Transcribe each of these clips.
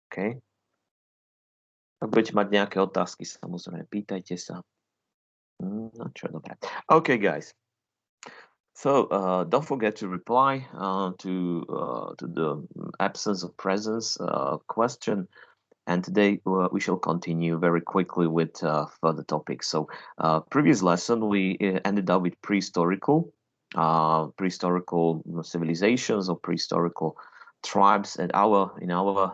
OK. Ak budete mať nejaké otázky, samozrejme, pýtajte sa. No čo, dobre. OK, guys. So don't forget to reply to the absence of presence question. And today we shall continue very quickly with further topics. So previous lesson we ended up with prehistorical civilizations or prehistorical tribes in our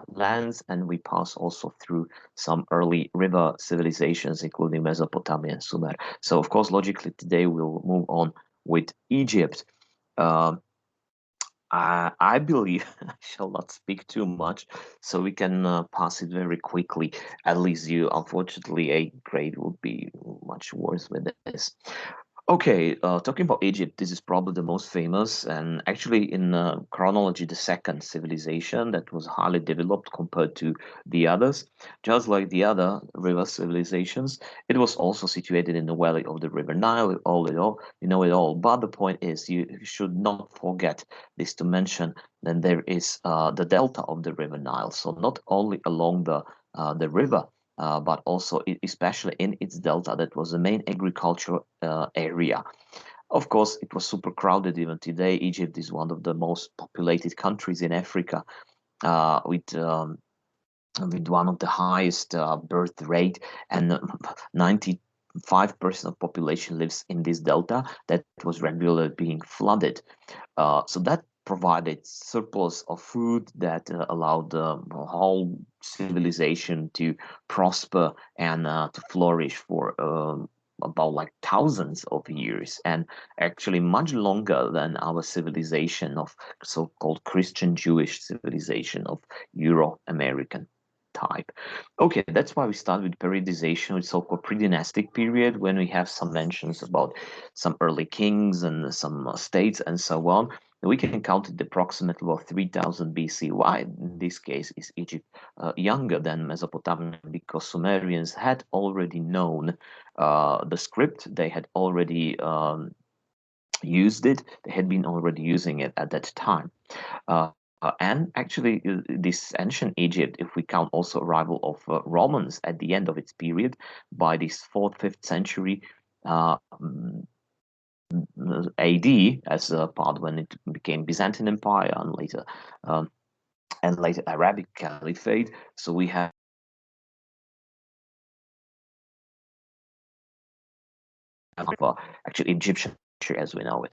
lands, and we pass also through some early river civilizations, including Mesopotamia and Sumer. So of course, logically today we'll move on with Egypt. I believe I shall not speak too much, so we can pass it very quickly. At least you, unfortunately, a grade would be much worse with this. Okay, talking about Egypt, this is probably the most famous, and actually, in chronology, the second civilization that was highly developed compared to the others. Just like the other river civilizations, it was also situated in the valley of the River Nile. All in all, you know it all. But the point is, you should not forget this to mention. Then there is the delta of the River Nile. So not only along the river, but also especially in its delta, that was the main agricultural area. Of course, it was super crowded even today. Egypt is one of the most populated countries in Africa, with one of the highest birth rate, and 95% of population lives in this delta that was regularly being flooded. So that provided surplus of food that allowed the whole civilization to prosper and to flourish for about like thousands of years, and actually much longer than our civilization of so-called Christian Jewish civilization of Euro-American type. Okay, that's why we start with periodization, with so-called pre-dynastic period, when we have some mentions about some early kings and some states and so on. We can count it approximately about 3000 BC. Why, in this case, is Egypt younger than Mesopotamia? Because Sumerians had already known the script. They had already used it. They had been already using it at that time. And actually, this ancient Egypt, if we count also arrival of Romans at the end of its period, by this 4th, 5th century AD, as a part when it became Byzantine Empire and later Arabic Caliphate. So we have actually Egyptian as we know it.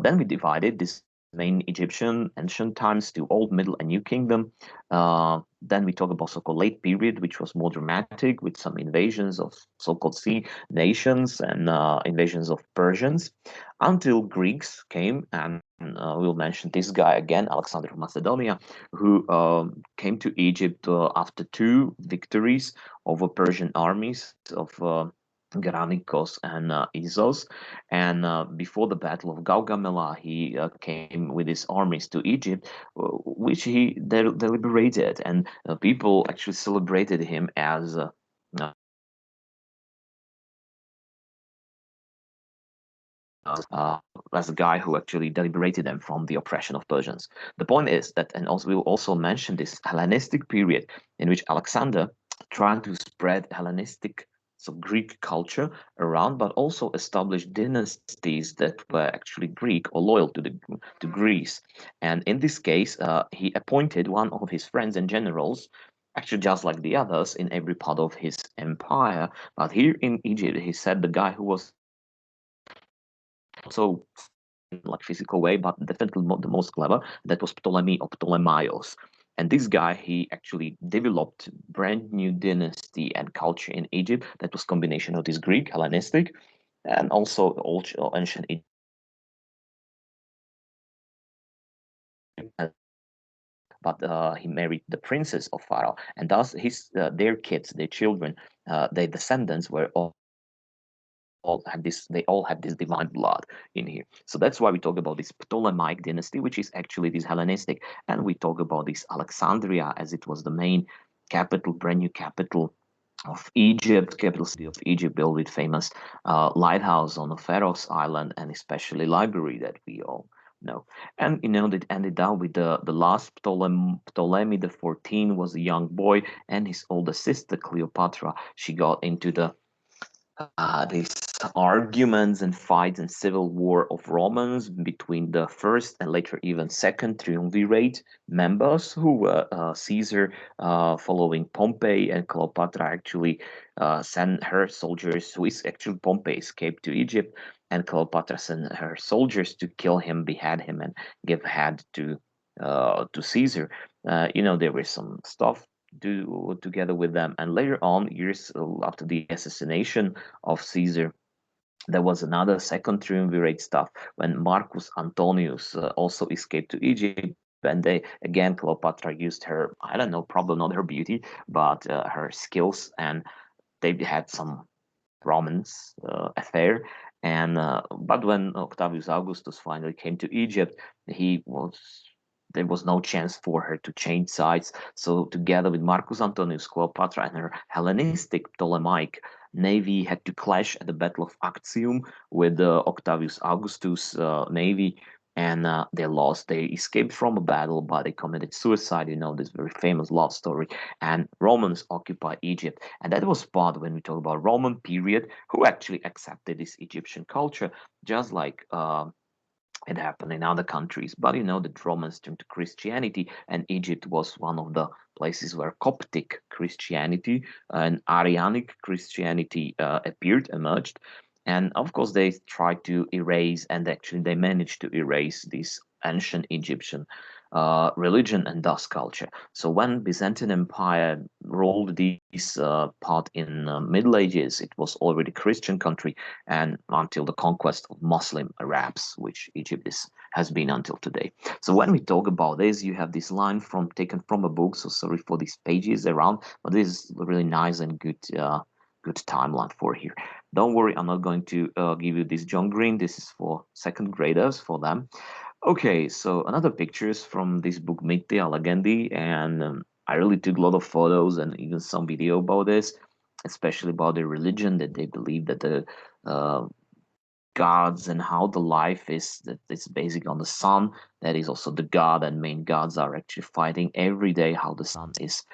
Then we divided this main Egyptian ancient times to Old, Middle, and New Kingdom. Then we talk about so-called late period, which was more dramatic with some invasions of so-called sea nations and invasions of Persians, until Greeks came, and we'll mention this guy again, Alexander of Macedonia, who came to Egypt after 2 victories over Persian armies of Granicos and Issos, and before the Battle of Gaugamela, he came with his armies to Egypt, which he deliberated, and people actually celebrated him as a guy who actually liberated them from the oppression of Persians. The point is that, and also we will also mention this Hellenistic period in which Alexander tried to spread Hellenistic, so Greek culture around, but also establish dynasties that were actually Greek or loyal to Greece. And in this case, he appointed one of his friends and generals, actually just like the others, in every part of his empire. But here in Egypt, he said the guy who was also like physical way, but definitely the most clever, that was Ptolemy or Ptolemaios. And this guy, he actually developed brand new dynasty and culture in Egypt that was combination of this Greek, Hellenistic, and also old ancient Egypt. But he married the princess of Pharaoh, and thus their kids, their children, their descendants were they all have this divine blood in here. So that's why we talk about this Ptolemaic dynasty, which is actually this Hellenistic, and we talk about this Alexandria as it was the main capital, brand new capital of Egypt, capital city of Egypt, built with famous lighthouse on the Pharos Island, and especially library that we all No. And it ended up with the last Ptolemy the 14 was a young boy, and his older sister Cleopatra. She got into these arguments and fights and civil war of Romans between the first and later even second triumvirate members, who were Caesar following Pompey, and Cleopatra actually sent her soldiers, who is actually Pompey escaped to Egypt, and Cleopatra sent her soldiers to kill him, behead him, and give head to Caesar. There was some stuff do together with them, and later on, years after the assassination of Caesar, there was another second triumvirate stuff when Marcus Antonius also escaped to Egypt, and Cleopatra used her, I don't know, probably not her beauty, but her skills, and they had some romance affair. And but when Octavius Augustus finally came to Egypt, he was there was no chance for her to change sides. So together with Marcus Antonius, Cleopatra and her Hellenistic Ptolemaic navy had to clash at the Battle of Actium with Octavius Augustus' navy, and they lost. They escaped from a battle, but they committed suicide. This very famous love story. And Romans occupied Egypt, and that was part when we talk about Roman period, who actually accepted this Egyptian culture, just like. It happened in other countries, but the Romans turned to Christianity, and Egypt was one of the places where Coptic Christianity and Arianic Christianity emerged. And of course, they tried to erase, and actually, they managed to erase this ancient Egyptian religion and thus culture. So when Byzantine Empire ruled this part in Middle Ages, it was already Christian country, and until the conquest of Muslim Arabs, which Egypt has been until today. So when we talk about this, you have this line taken from a book. So sorry for these pages around, but this is really nice and good timeline for here. Don't worry, I'm not going to give you this John Green. This is for second graders, for them. Okay, so another pictures from this book Mythia Legendi, and I really took a lot of photos and even some video about this, especially about the religion that they believe that the uh, gods and how the life is, that it's basic on the sun. That is also the god, and main gods are actually fighting every day. How the sun is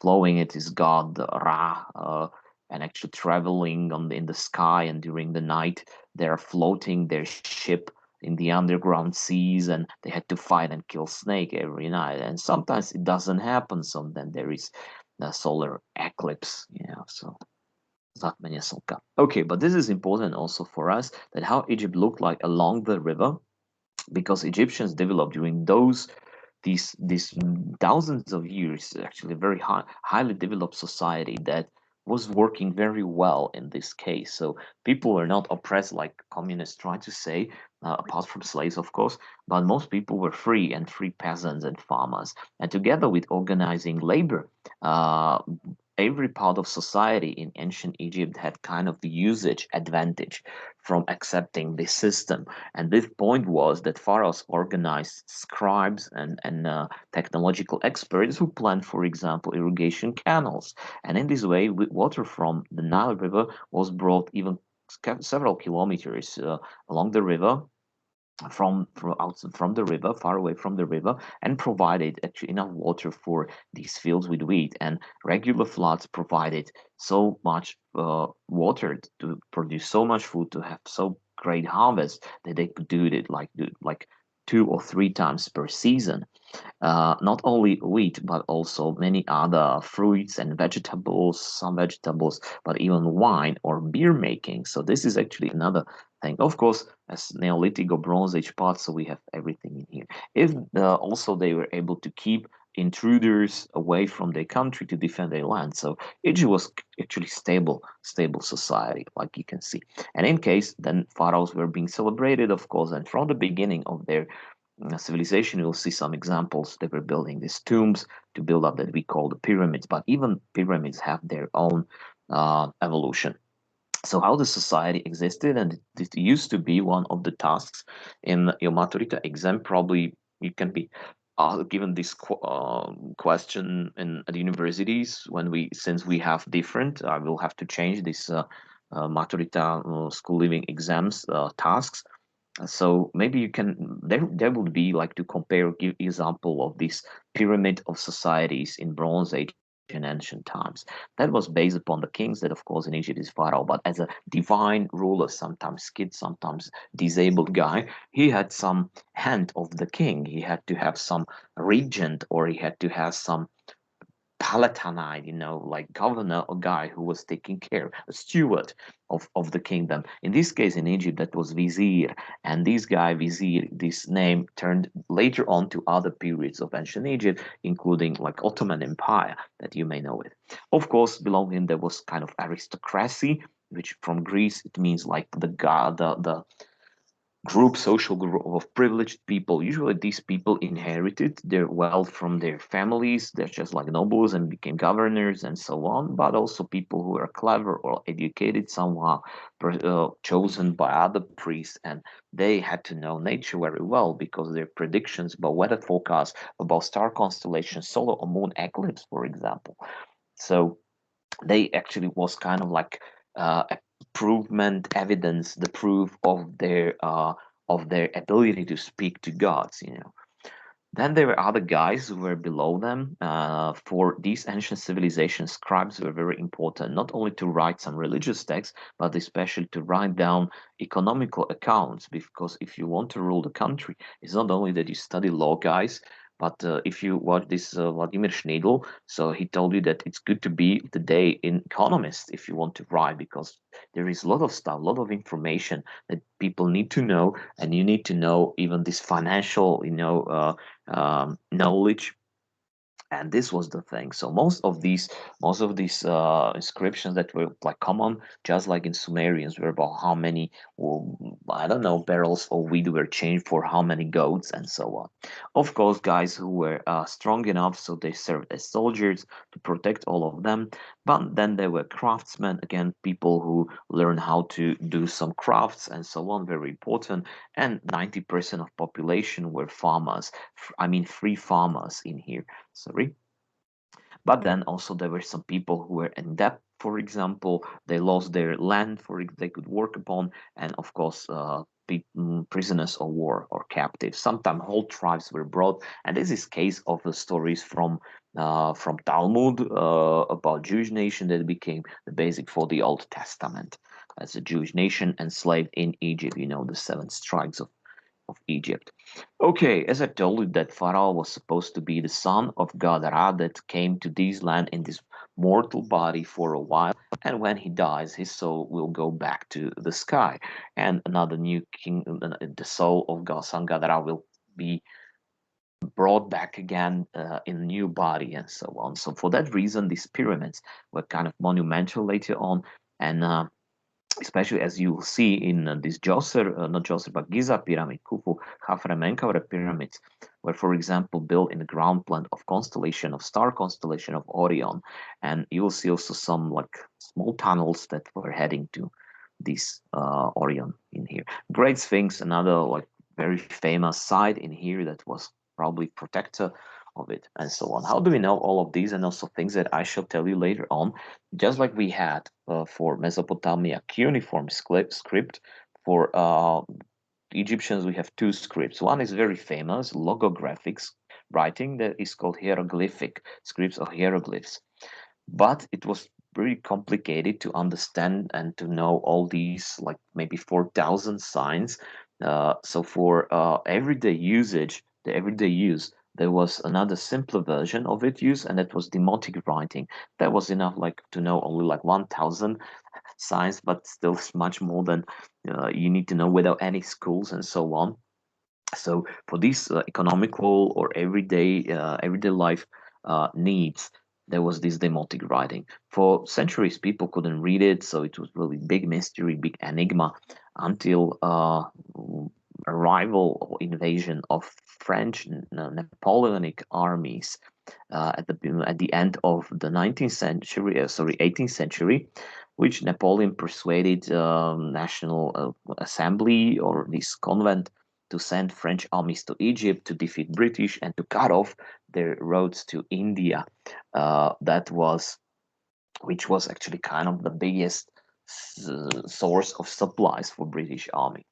flowing, it is god Ra, and actually traveling in the sky, and during the night they are floating their ship in the underground seas, and they had to fight and kill snake every night, and sometimes it doesn't happen. So then there is a solar eclipse, so zatmenie slnka. Okay, but this is important also for us, that how Egypt looked like along the river, because Egyptians developed during these thousands of years, actually a very highly developed society that was working very well in this case. So people were not oppressed like communists try to say, apart from slaves, of course, but most people were free, and free peasants and farmers. And together with organizing labor, every part of society in ancient Egypt had kind of the usage advantage from accepting this system. And this point was that pharaohs organized scribes and technological experts who planned, for example, irrigation canals. And in this way, water from the Nile River was brought even several kilometers along the river, from the river, far away from the river, and provided actually enough water for these fields with wheat. And regular floods provided so much water to produce so much food, to have so great harvest, that they could do it like 2 or 3 times per season. Not only wheat, but also many other fruits and vegetables, some vegetables, but even wine or beer making. So this is actually another thing. Of course, as Neolithic or Bronze Age parts, so we have everything in here. If also they were able to keep intruders away from their country to defend their land. So Egypt was actually stable society, like you can see. And in case, then pharaohs were being celebrated, of course, and from the beginning of their civilization, you'll see some examples. They were building these tombs to build up that we call the pyramids, but even pyramids have their own evolution. So how the society existed, and it used to be one of the tasks in your Maturita exam. Probably you can be given this question at universities when since we have different. I will have to change this Maturita school living exams tasks. So maybe you can there would be like to compare give example of this pyramid of societies in Bronze Age and ancient times. That was based upon the kings that of course in Egypt is Pharaoh, but as a divine ruler, sometimes kid, sometimes disabled guy, he had some hand of the king. He had to have some regent or he had to have some palatinate, like governor or guy who was taking care, a steward of the kingdom. In this case, in Egypt, that was vizier. And this guy, vizier, this name turned later on to other periods of ancient Egypt, including like Ottoman Empire, that you may know it. Of course, below him, there was kind of aristocracy, which from Greece, it means like the god, the social group of privileged people. Usually, these people inherited their wealth from their families. They're just like nobles and became governors and so on. But also people who are clever or educated somehow, chosen by other priests, and they had to know nature very well because their predictions about weather forecasts, about star constellations, solar or moon eclipse, for example. So they actually was kind of like improvement evidence, the proof of their ability to speak to gods. Then there were other guys who were below them. For these ancient civilizations, scribes were very important, not only to write some religious texts, but especially to write down economical accounts. Because if you want to rule the country, it's not only that you study law, guys, but if you watch this Vladimir Schneidl, so he told you that it's good to be today an economist if you want to write, because there is a lot of stuff, a lot of information that people need to know, and you need to know even this financial, knowledge. And this was the thing. So most of these inscriptions that were like common, just like in Sumerians, were about how many, I don't know, barrels of wheat were changed for how many goats and so on. Of course, guys who were strong enough, so they served as soldiers to protect all of them. But then there were craftsmen, again, people who learn how to do some crafts and so on, very important. And 90% of population were farmers. I mean, free farmers in here. Sorry. But then also there were some people who were in debt, for example, they lost their land for they could work upon, and of course, prisoners of war or captives. Sometimes whole tribes were brought, and this is case of the stories from Talmud about Jewish nation that became the basic for the Old Testament. As a Jewish nation enslaved in Egypt, the seven strikes of Egypt. Okay, as I told you, that Pharaoh was supposed to be the son of God Ra that came to this land in this mortal body for a while, and when he dies, his soul will go back to the sky, and another new king, the soul of God, son God Ra, will be brought back again in a new body and so on. So for that reason, these pyramids were kind of monumental later on, and especially as you will see in this Djoser, not Djoser, but Giza Pyramid, Khufu, Khafre Menkaure pyramids, were, for example, built in the ground plan of star constellation of Orion. And you will see also some like small tunnels that were heading to this Orion in here. Great Sphinx, another like very famous site in here that was probably protector of it and so on. How do we know all of these and also things that I shall tell you later on? Just like we had for Mesopotamia cuneiform script, for Egyptians we have two scripts. One is very famous, logographics writing, that is called hieroglyphic scripts or hieroglyphs. But it was very complicated to understand and to know all these, like maybe 4,000 signs. So for everyday usage, the everyday use, there was another simpler version of it used, and that was demotic writing. That was enough, like to know only like 1,000 signs, but still much more than you need to know without any schools and so on. So for these economical or everyday life needs, there was this demotic writing. For centuries, people couldn't read it, so it was really big mystery, big enigma, until arrival or invasion of French Napoleonic armies at the end of the 19th century, 18th century, which Napoleon persuaded National Assembly or this convent to send French armies to Egypt to defeat British and to cut off their roads to India. That was, which was actually kind of the biggest source of supplies for British army.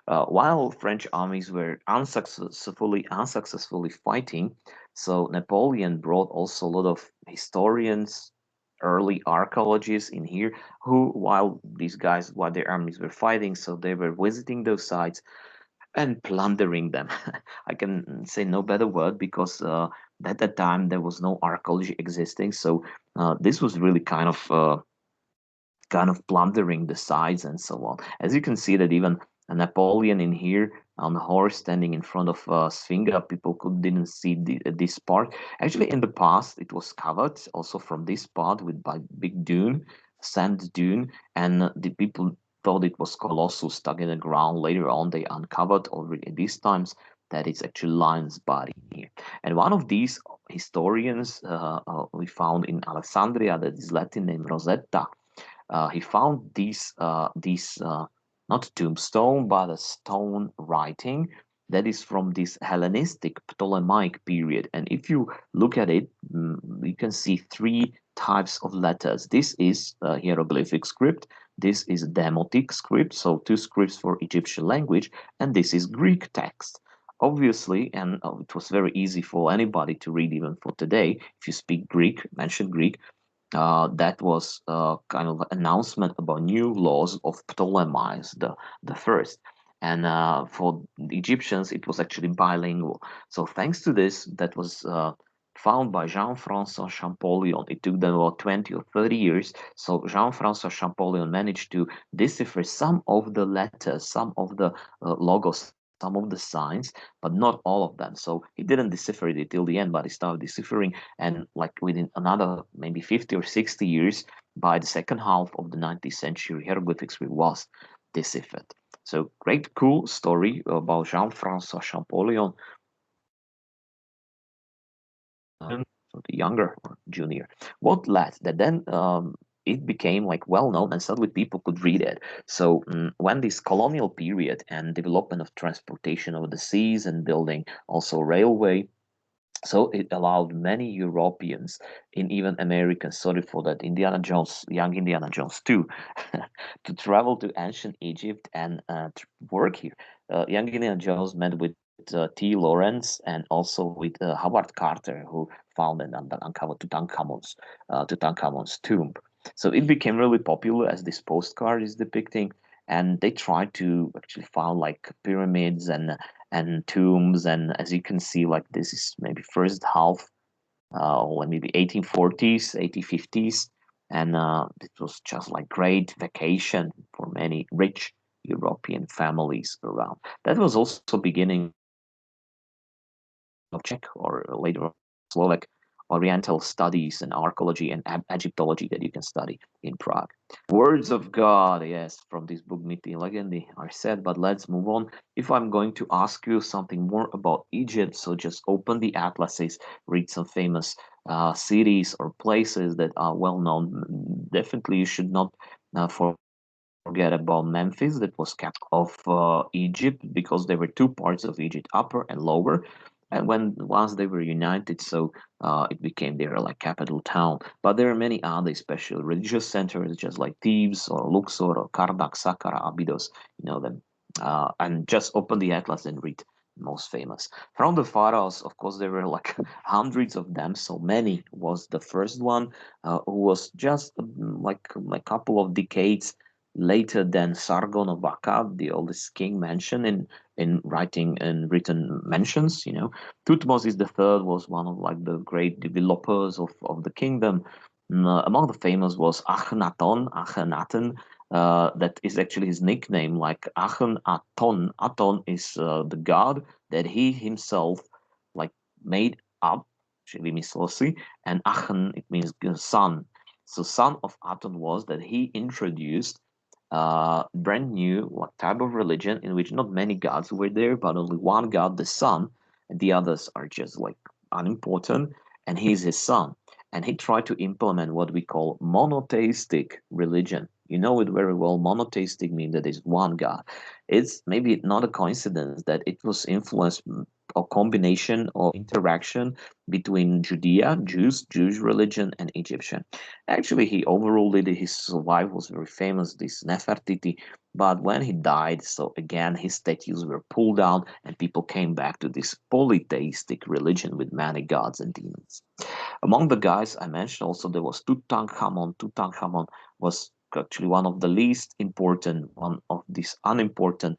While French armies were unsuccessfully fighting, so Napoleon brought also a lot of historians, early archaeologists in here, who, while their armies were fighting, so they were visiting those sites and plundering them. I can say no better word because at that time there was no archaeology existing, so this was really kind of plundering the sides and so on. As you can see that even Napoleon in here on the horse standing in front of Sfinga, people didn't see this part. Actually, in the past, it was covered also from this part with by big dune, sand dune, and the people thought it was Colossus stuck in the ground. Later on, they uncovered already in these times that it's actually lion's body here. And one of these historians we found in Alexandria, that is Latin name Rosetta. He found these not tombstone but a stone writing that is from this Hellenistic Ptolemaic period. And if you look at it, you can see three types of letters. This is hieroglyphic script. This is Demotic script, so two scripts for Egyptian language, and this is Greek text. Obviously, and it was very easy for anybody to read even for today. If you speak Greek, mention Greek, that was kind of an announcement about new laws of Ptolemy's the first. And for the Egyptians, it was actually bilingual. So thanks to this, that was found by Jean-François Champollion. It took them about 20 or 30 years. So Jean-François Champollion managed to decipher some of the letters, some of the logos, some of the signs, but not all of them. So he didn't decipher it till the end, but he started deciphering, and like within another maybe 50 or 60 years, by the second half of the 19th century, hieroglyphics was deciphered. So great, cool story about Jean-François Champollion, so the younger or junior. What led that then it became like well known and suddenly people could read it. So when this colonial period and development of transportation over the seas and building also railway, so it allowed many Europeans and even Americans, sorry for that, Indiana Jones, young Indiana Jones too, to travel to ancient Egypt and to work here. Young Indiana Jones met with T. Lawrence and also with Howard Carter, who found and uncovered Tutankhamen's tomb. So it became really popular as this postcard is depicting, and they tried to actually find like pyramids and tombs, and as you can see, like this is maybe first half or maybe 1840s 1850s, and it was just like great vacation for many rich European families around. That was also beginning of Czech or later Slovak Oriental studies and archaeology and Egyptology that you can study in Prague. Words of God, yes, from this book Mythi Legendy are said, but let's move on. If I'm going to ask you something more about Egypt, so just open the atlases, read some famous cities or places that are well known. Definitely, you should not forget about Memphis, that was capital of Egypt, because there were two parts of Egypt, upper and lower. And once they were united, so it became their like capital town. But there are many other special religious centers, just like Thebes or Luxor or Karnak, Saqqara, Abydos. You know them. And just open the atlas and read most famous. From the pharaohs, of course, there were like hundreds of them. So many was the first one, who was just like a couple of decades later than Sargon of Akkad, the oldest king mentioned in writing and written mentions. Thutmose the third was one of like the great developers of the kingdom. Among the famous was Akhenaten. That is actually his nickname, like Akhenaton. Aton is the god that he himself like made up, actually mythology, and Achen it means son. So son of Aton was that he introduced brand new type of religion in which not many gods were there, but only one god, the sun, and the others are just like unimportant, and he's his son. And he tried to implement what we call monotheistic religion. You know it very well. Monotheistic means that there's one God. It's maybe not a coincidence that it was influenced a combination or interaction between Judea, Jewish religion, and Egyptian. Actually, he overruled it. His wife was very famous, this Nefertiti. But when he died, so again, his statues were pulled down, and people came back to this polytheistic religion with many gods and demons. Among the guys I mentioned, also there was Tutankhamon. Tutankhamon was actually one of the least important, one of these unimportant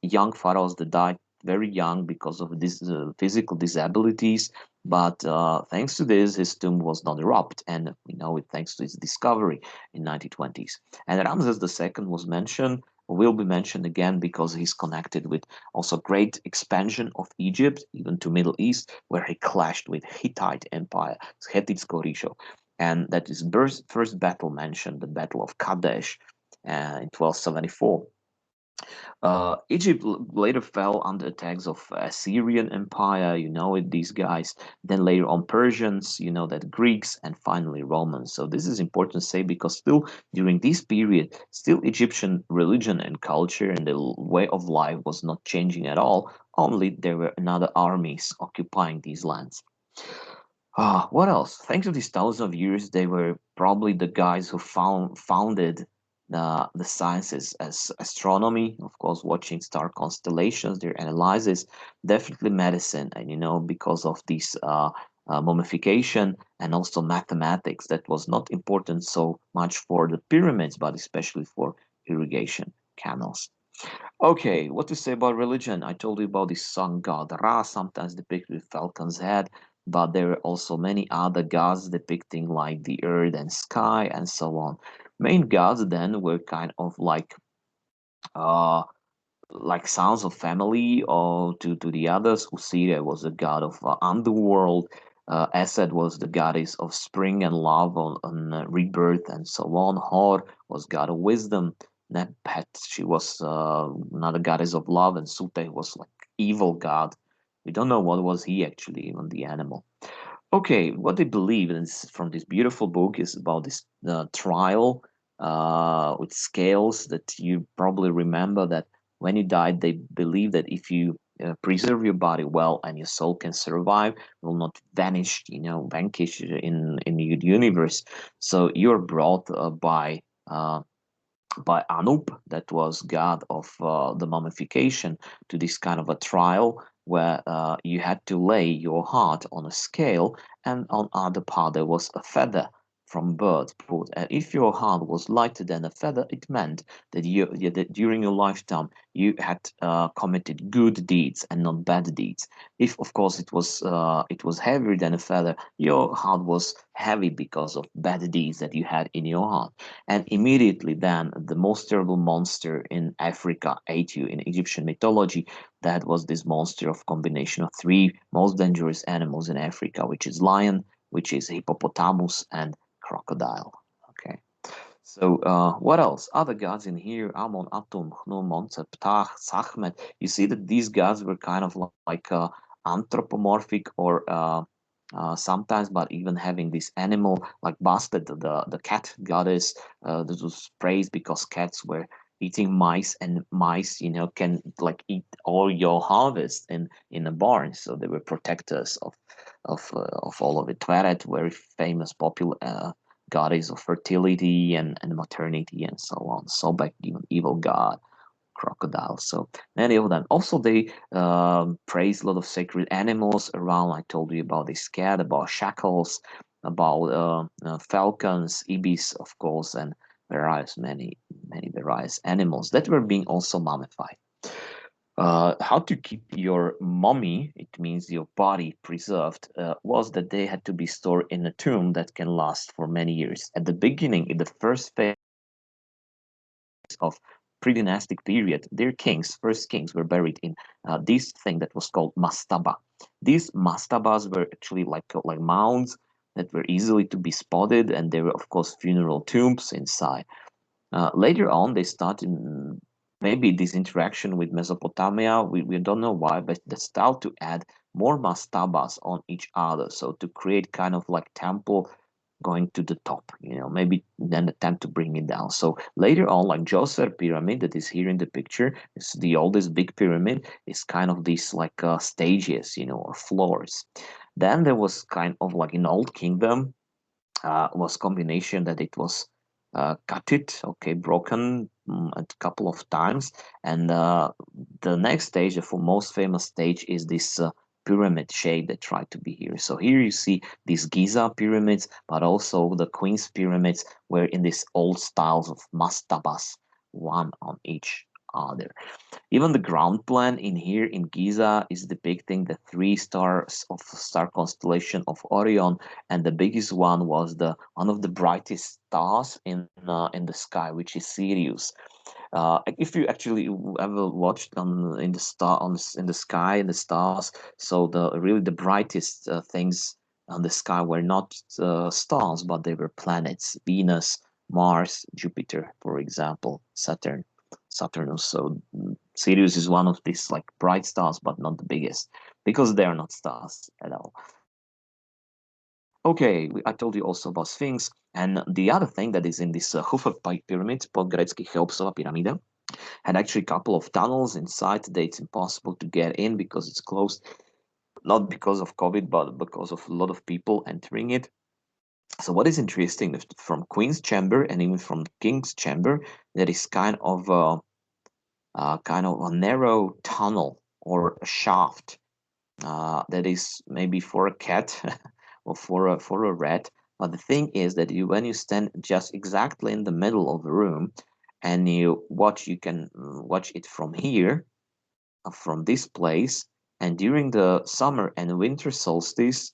young pharaohs that died very young because of these physical disabilities. But thanks to this, his tomb was not robbed, and we know it thanks to his discovery in 1920s. And Ramses II was mentioned, will be mentioned again because he's connected with also great expansion of Egypt, even to Middle East, where he clashed with Hittite Empire, Hethitsko Risho. And that is first battle mentioned, the Battle of Kadesh in 1274. Egypt later fell under attacks of Assyrian Empire, you know it, these guys. Then later on Persians, you know that Greeks, and finally Romans. So this is important to say because still during this period, still Egyptian religion and culture and the way of life was not changing at all. Only there were another armies occupying these lands. What else? Thanks to these thousands of years, they were probably the guys who founded the sciences as astronomy, of course, watching star constellations, their analysis, definitely medicine, and because of this mummification and also mathematics, that was not important so much for the pyramids, but especially for irrigation canals. Okay, what to say about religion? I told you about the sun god Ra, sometimes depicted with falcon's head, but there are also many other gods depicting like the earth and sky and so on. Main gods then were kind of uh sons of family or to the others. Usira was the god of underworld. Asad was the goddess of spring and love on rebirth and so on. Hor was god of wisdom. Nephet, she was another goddess of love, and Sute was like evil god. We don't know what was he actually, even the animal. Okay, what they believe is from this beautiful book is about this trial with scales that you probably remember that when you died, they believe that if you preserve your body well and your soul can survive, will not vanish, vanquish in the universe. So you're brought by Anup, that was god of the mummification, to this kind of a trial where you had to lay your heart on a scale, and on other part there was a feather from bird put. And if your heart was lighter than a feather, it meant that that during your lifetime you had committed good deeds and not bad deeds. If of course it was heavier than a feather, your heart was heavy because of bad deeds that you had in your heart. And immediately then the most terrible monster in Africa ate you in Egyptian mythology. That was this monster of combination of three most dangerous animals in Africa, which is lion, which is hippopotamus, and crocodile. Okay. So what else? Other gods in here: Amon, Atum, Chnu, Monse, Ptah, Sachmet. You see that these gods were kind of like anthropomorphic or sometimes, but even having this animal like Bastet, the cat goddess, that was praised because cats were eating mice, and mice, can like eat all your harvest in a barn. So they were protectors of all of it. Tweret, very famous, popular goddess of fertility and maternity and so on. Sobek, even evil god, crocodile. So many of them. Also, they praise a lot of sacred animals around. I told you about this cat, about shackles, about falcons, ibis, of course, and various many various animals that were being also mummified. How to keep your mummy, it means your body preserved, was that they had to be stored in a tomb that can last for many years. At the beginning, in the first phase of pre-dynastic period, their first kings, were buried in this thing that was called mastaba. These mastabas were actually like mounds that were easily to be spotted, and there were of course funeral tombs inside. Later on, they started maybe this interaction with Mesopotamia. We don't know why, but they started to add more mastabas on each other, so to create kind of like temple going to the top, maybe then attempt to bring it down. So later on, like Djoser pyramid that is here in the picture, it's the oldest big pyramid, is kind of these like stages, or floors. Then there was kind of like in Old Kingdom, was combination that it was cut it, okay, broken a couple of times, and the next stage, the most famous stage, is this pyramid shape that tried to be here. So here you see these Giza pyramids, but also the Queen's pyramids were in these old styles of mastabas, one on each other. Even the ground plan in here in Giza is depicting the three stars of star constellation of Orion, and the biggest one was the one of the brightest stars in the sky, which is Sirius. If you actually ever watched on in the star on in the sky and the stars, so the really the brightest things on the sky were not stars, but they were planets: Venus, Mars, Jupiter, for example, Saturnus. So Sirius is one of these like bright stars, but not the biggest, because they are not stars at all. Okay, I told you also about Sphinx, and the other thing that is in this Hufa pyramid, po-grécky Cheopsova pyramida, had actually a couple of tunnels inside that it's impossible to get in because it's closed, not because of COVID, but because of a lot of people entering it. So what is interesting is from Queen's Chamber and even from King's Chamber, there is kind of a narrow tunnel or a shaft that is maybe for a cat or for a rat. But the thing is that when you stand just exactly in the middle of the room and you can watch it from here, from this place. And during the summer and winter solstice,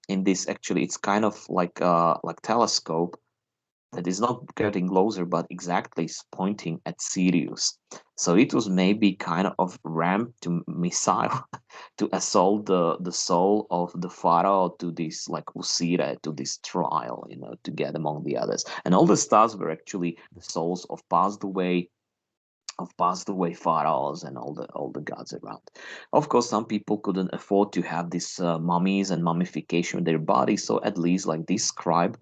in this actually it's kind of like telescope that is not getting closer, but exactly is pointing at Sirius. So it was maybe kind of ramp to missile to assault the soul of the pharaoh to this like Usire, to this trial, to get among the others. And all the stars were actually the souls of passed away pharaohs and all the gods around. Of course, some people couldn't afford to have these mummies and mummification of their bodies, so at least like this scribe,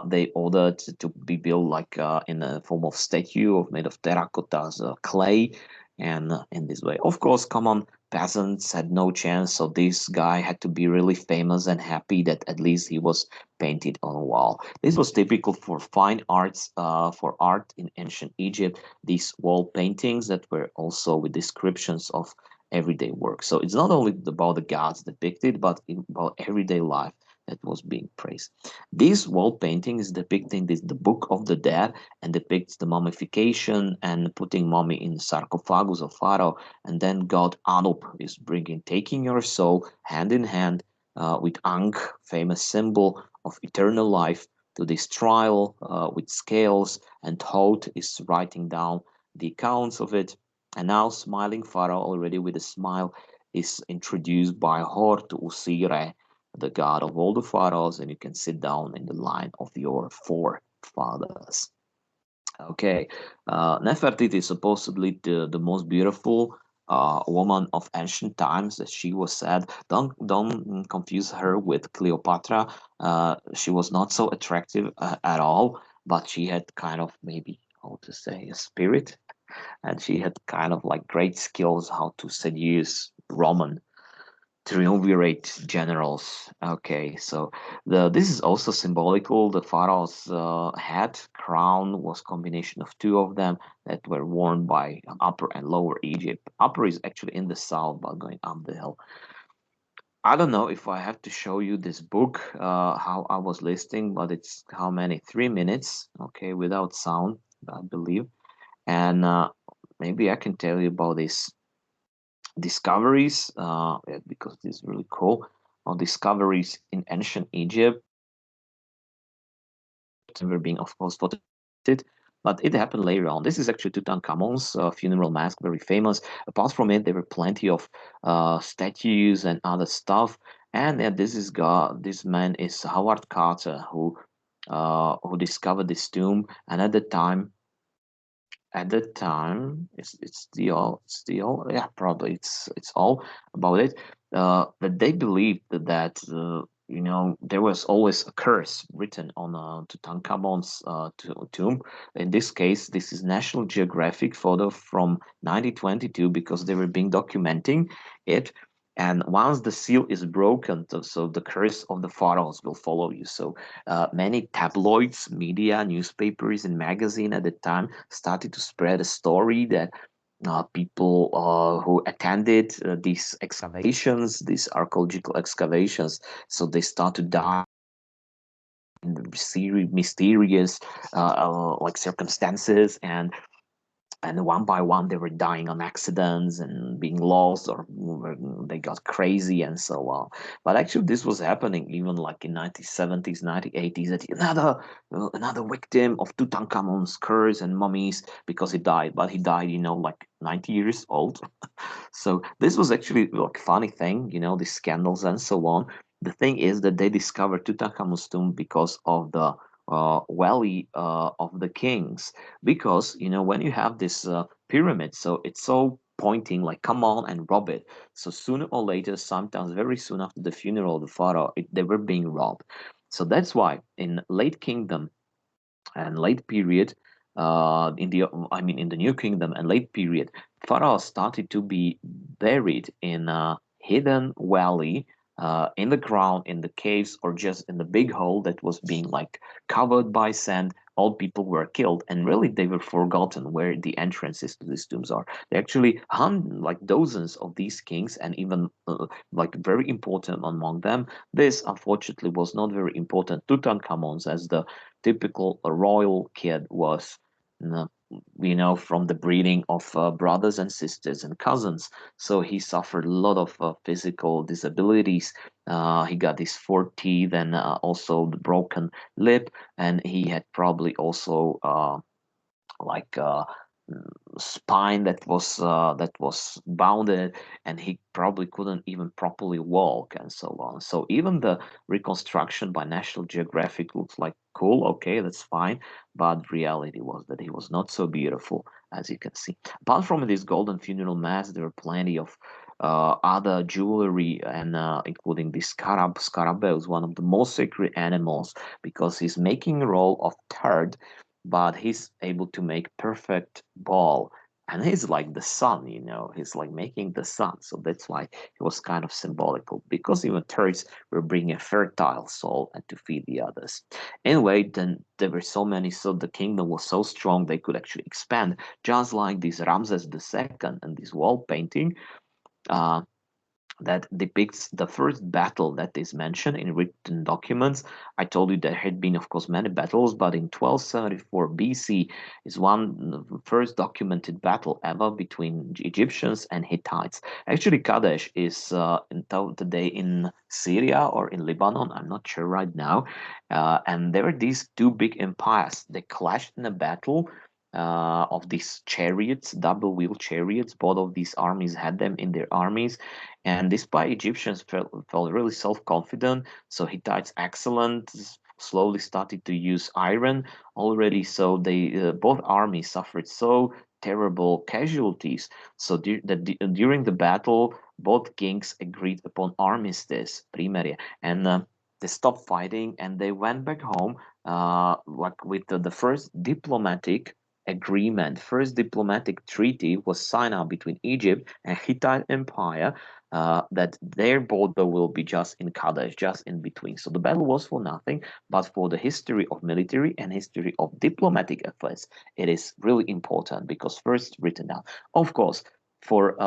they ordered to be built like in a form of statue of made of terracottas, clay, and in this way. Of course, common peasants had no chance, so this guy had to be really famous and happy that at least he was painted on a wall. This was typical for fine arts, for art in ancient Egypt, these wall paintings that were also with descriptions of everyday work. So it's not only about the gods depicted, but about everyday life that was being praised. This wall painting is depicting the Book of the Dead and depicts the mummification and putting mummy in sarcophagus of Pharaoh, and then God Anup is taking your soul hand in hand with Ankh, famous symbol of eternal life, to this trial with scales, and Thoth is writing down the accounts of it. And now smiling Pharaoh, already with a smile, is introduced by Hor to Usire, the god of all the pharaohs, and you can sit down in the line of your forefathers. Okay, Nefertiti is supposedly the most beautiful woman of ancient times, as she was said. Don't confuse her with Cleopatra. She was not so attractive at all, but she had kind of maybe how to say a spirit, and she had kind of like great skills how to seduce Roman triumvirate generals. Okay, so this is also symbolical. The pharaoh's head crown was combination of two of them that were worn by Upper and Lower Egypt. Upper is actually in the south, but going up the hill. I don't know if I have to show you this book, how I was listing, but it's how many? 3 minutes, okay, without sound, I believe. And maybe I can tell you about this discoveries, because this is really cool, discoveries in ancient Egypt were being, of course, photographed, but it happened later on. This is actually Tutankhamon's funeral mask, very famous. Apart from it, there were plenty of statues and other stuff. And this man is Howard Carter, who discovered this tomb. And at the time, it's the all, yeah, probably it's all about it. That they believed that there was always a curse written on Tutankhamon's tomb. In this case, this is National Geographic photo from 1922 because they were being documenting it. And once the seal is broken, so the curse of the pharaohs will follow you. So many tabloids, media, newspapers, and magazine at the time started to spread a story that people who attended these excavations, these archaeological excavations, so they start to die in mysterious like circumstances, and one by one they were dying on accidents and being lost, or they got crazy and so on. But actually this was happening even like in 1970s, 1980s, that another victim of Tutankhamen's curse and mummies, because he died, but he died like 90 years old. So this was actually like funny thing, these scandals and so on. The thing is that they discovered Tutankhamun's tomb because of the valley of the kings. Because when you have this pyramid, so it's so pointing like come on and rob it. So sooner or later, sometimes very soon after the funeral of the pharaoh, they were being robbed. So that's why in late kingdom and late period, in the New Kingdom and late period, pharaohs started to be buried in a hidden valley, in the ground, in the caves, or just in the big hole that was being like covered by sand. All people were killed, and really they were forgotten where the entrances to these tombs are. They actually hung like dozens of these kings, and even like very important among them. This unfortunately was not very important Tutankhamun's, as the typical royal kid was, uh, from the breeding of brothers and sisters and cousins. So he suffered a lot of physical disabilities. He got his 4 teeth and also the broken lip, and he had probably also like spine that was bounded, and he probably couldn't even properly walk and so on. So even the reconstruction by National Geographic looks like cool, okay, that's fine, but reality was that he was not so beautiful, as you can see. Apart from this golden funeral mask, there were plenty of other jewelry, and including the scarab. Scarab is one of the most sacred animals because he's making a role of third, but he's able to make perfect ball, and he's like the sun, he's like making the sun. So that's why it was kind of symbolical, because even turds were bringing a fertile soul and to feed the others. Anyway, then there were so many, so the kingdom was so strong they could actually expand, just like this Ramses II and this wall painting. uh, that depicts the first battle that is mentioned in written documents. I told you there had been, of course, many battles, but in 1274 BC is one first documented battle ever between Egyptians and Hittites. Actually, Kadesh is today in Syria or in Lebanon. I'm not sure right now. And there are these two big empires. They clashed in a battle. Of these chariots, double wheel chariots, both of these armies had them in their armies, and despite Egyptians felt really self-confident, so Hittites excellent slowly started to use iron already. So they both armies suffered so terrible casualties. So during the battle, both kings agreed upon armistice, primaria, and they stopped fighting and they went back home, like with the first diplomatic agreement. First diplomatic treaty was signed out between Egypt and Hittite Empire, that their border will be just in Kadesh, just in between. So the battle was for nothing, but for the history of military and history of diplomatic affairs, it is really important because first written down. Of course, for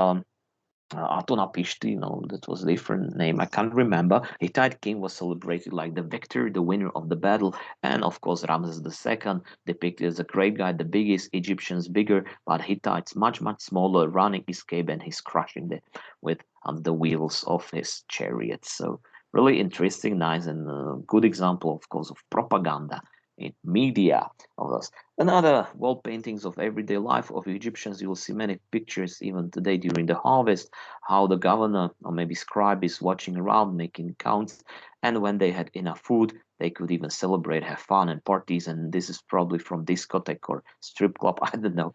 Atonapishti, that was a different name. I can't remember. Hittite king was celebrated like the victor, the winner of the battle, and of course Ramses II depicted as a great guy, the biggest. Egyptians bigger, but Hittites much smaller, running escape, and he's crushing them with the wheels of his chariots. So really interesting, nice, and good example, of course, of propaganda in media of those. Another wall paintings of everyday life of Egyptians. You will see many pictures even today during the harvest, how the governor or maybe scribe is watching around, making counts, and when they had enough food, they could even celebrate, have fun and parties. And this is probably from discotheque or strip club, I don't know,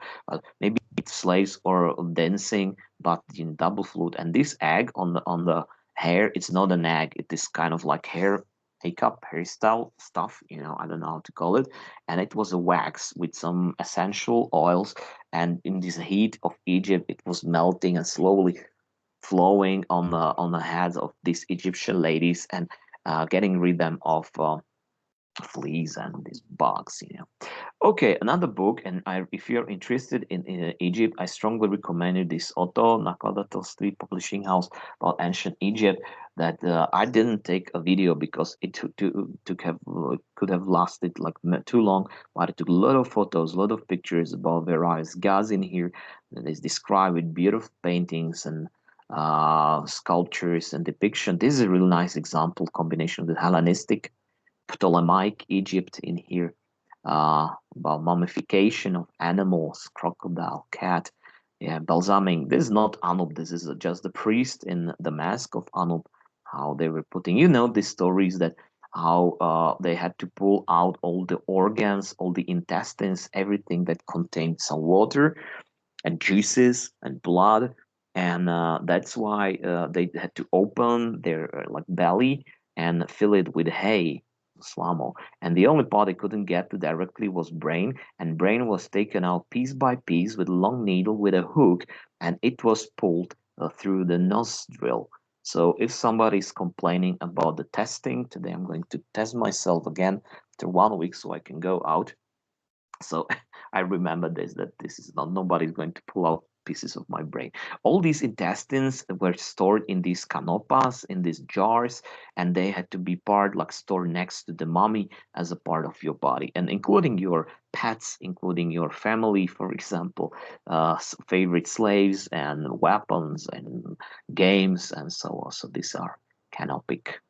maybe it's slaves or dancing, but in double flute. And this egg on the hair. It's not an egg. It is kind of like hair makeup, hairstyle stuff. I don't know how to call it. And it was a wax with some essential oils. And in this heat of Egypt, it was melting and slowly flowing on the heads of these Egyptian ladies and getting rid them of fleas and these bugs. Okay, another book, and if you're interested in Egypt, I strongly recommend you this Otto Nakladatelství publishing house about ancient Egypt. That I didn't take a video because it could have lasted like too long. But I took a lot of photos, a lot of pictures about various gods in here that is described with beautiful paintings and sculptures and depiction. This is a really nice example combination of the Hellenistic Ptolemaic Egypt in here, about mummification of animals, crocodile, cat, yeah, balsaming. This is not Anub. This is just the priest in the mask of Anub. How they were putting, these stories that how they had to pull out all the organs, all the intestines, everything that contained some water and juices and blood, and that's why they had to open their like belly and fill it with hay, slamo. And the only part they couldn't get to directly was brain, and brain was taken out piece by piece with a long needle with a hook, and it was pulled through the nostril. So if somebody is complaining about the testing today, I'm going to test myself again after 1 week so I can go out. So I remember this, that this is not, nobody's going to pull out pieces of my brain. All these intestines were stored in these canopas, in these jars, and they had to be like stored next to the mummy as a part of your body, and including your pets, including your family, for example, favorite slaves and weapons and games and so on. So these are canopic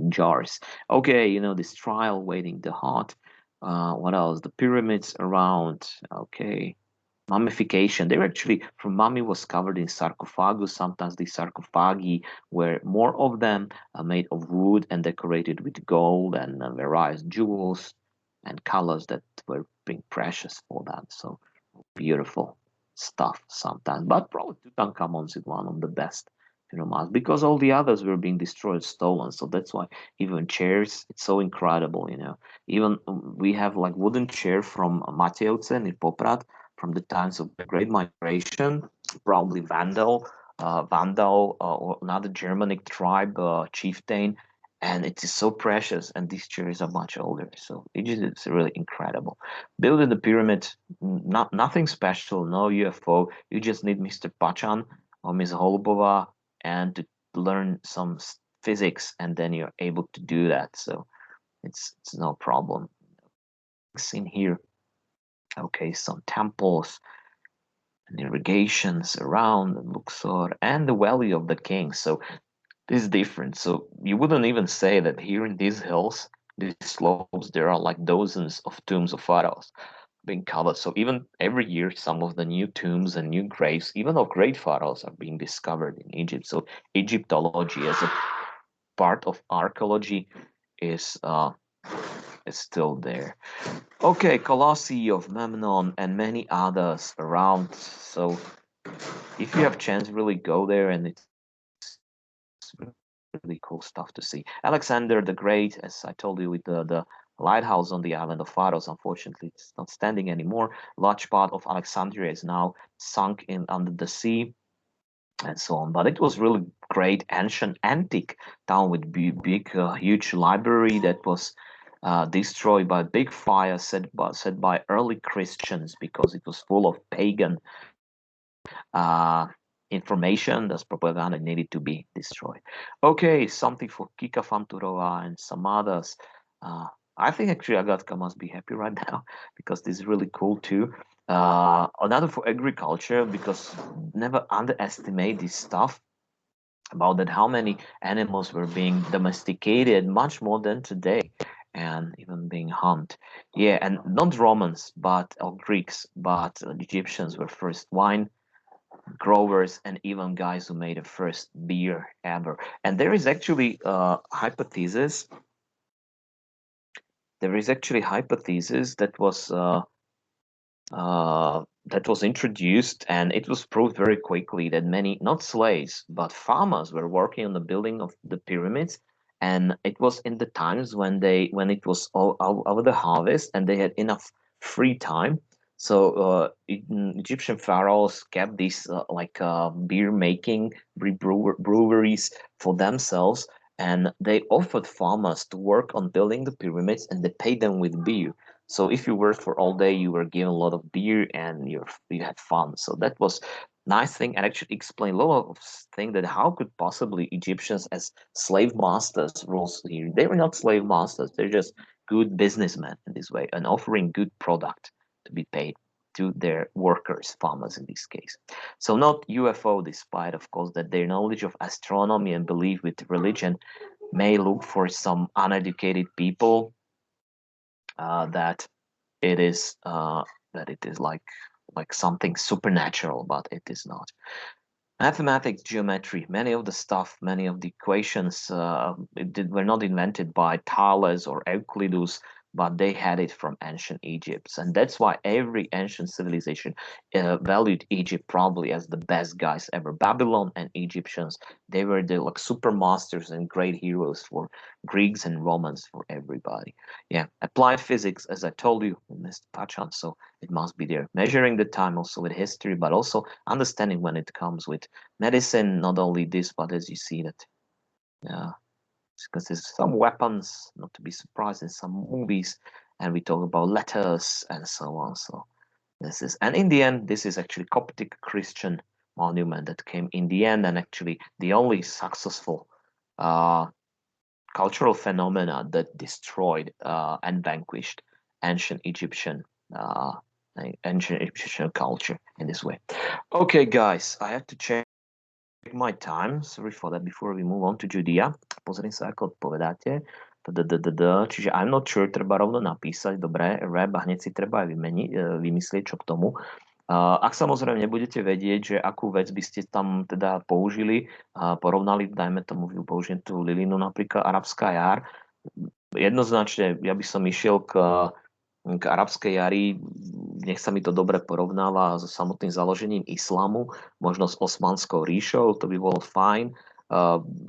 jars. Okay, this trial waiting the heart. What else? The pyramids around. Okay. Mummification. They were actually, from mummy was covered in sarcophagus. Sometimes the sarcophagi were more of them made of wood and decorated with gold and various jewels and colors that were being precious for them. So beautiful stuff sometimes. But probably Tutankhamun is one of the best pyramids because all the others were being destroyed, stolen. So that's why even chairs, it's so incredible. Even we have like wooden chair from Matejovce in Poprad from the times of the Great Migration, probably Vandal or another Germanic tribe chieftain, and it is so precious. And these chairs are much older, so it is really incredible. Building the pyramid, nothing special, no UFO. You just need Mr. Pachan or Ms. Holubova and to learn some physics, and then you're able to do that. So it's no problem. It's in here. Okay, some temples and irrigations around Luxor and the Valley of the Kings. So this is different. So you wouldn't even say that here in these hills, these slopes, there are like dozens of tombs of pharaohs being covered. So even every year, some of the new tombs and new graves, even of great pharaohs, are being discovered in Egypt. So Egyptology, as a part of archaeology, is still there. Okay, Colossi of Memnon and many others around. So if you have chance, really go there, and it's really cool stuff to see. Alexander the Great, as I told you, with the lighthouse on the island of Pharos. Unfortunately, it's not standing anymore. Large part of Alexandria is now sunk in under the sea and so on. But it was really great ancient antique town with big, huge library that was destroyed by a big fire set by early Christians because it was full of pagan information. That's propaganda needed to be destroyed. Okay, something for Kika Fanturova and some others. Uh, I think actually Agatka must be happy right now because this is really cool too. Another for agriculture because never underestimate this stuff about that how many animals were being domesticated much more than today and even being hunted. Yeah, and not Romans but or Greeks, but Egyptians were first wine growers and even guys who made the first beer ever. And there is actually hypothesis. There is actually hypothesis that was that was introduced, and it was proved very quickly that many, not slaves, but farmers were working on the building of the pyramids. And it was in the times when it was all over the harvest and they had enough free time. So Egyptian pharaohs kept these beer making breweries for themselves, and they offered farmers to work on building the pyramids, and they paid them with beer. So if you worked for all day, you were given a lot of beer and you had fun. So that was nice thing, and actually explain a lot of things that how could possibly Egyptians as slave masters rules here. They were not slave masters; they're just good businessmen in this way and offering good product to be paid to their workers, farmers in this case. So not UFO, despite of course that their knowledge of astronomy and belief with religion may look for some uneducated people that it is like something supernatural, but it is not. Mathematics, geometry, many of the stuff, many of the equations were not invented by Thales or Euclidus, but they had it from ancient Egypt. And that's why every ancient civilization valued Egypt probably as the best guys ever. Babylon and Egyptians, they were the like super masters and great heroes for Greeks and Romans, for everybody. Yeah, applied physics, as I told you, Mr. Pachan, so it must be there. Measuring the time also with history, but also understanding when it comes with medicine. Not only this, but as you see that, yeah, because there's some weapons, not to be surprised, in some movies, and we talk about letters and so on. So this is, and in the end, this is actually Coptic Christian monument that came in the end, and actually the only successful uh, cultural phenomena that destroyed and vanquished ancient Egyptian uh, ancient Egyptian culture in this way. Okay, guys, I have to check my time. Sorry for that. Before we move on to Judea, pozriem sa, ako odpovedáte. Čiže I'm not sure, treba rovno napísať, dobre, rap a hneď si treba aj vymyslieť, čo k tomu. Ak samozrejme nebudete vedieť, že akú vec by ste tam teda použili, porovnali, dajme tomu, použijem tú Lilinu napríklad, arabská jar, jednoznačne ja by som išiel k arabskej jari, nech sa mi to dobre porovnáva so samotným založením islámu, možno s Osmanskou ríšou, to by bolo fajn.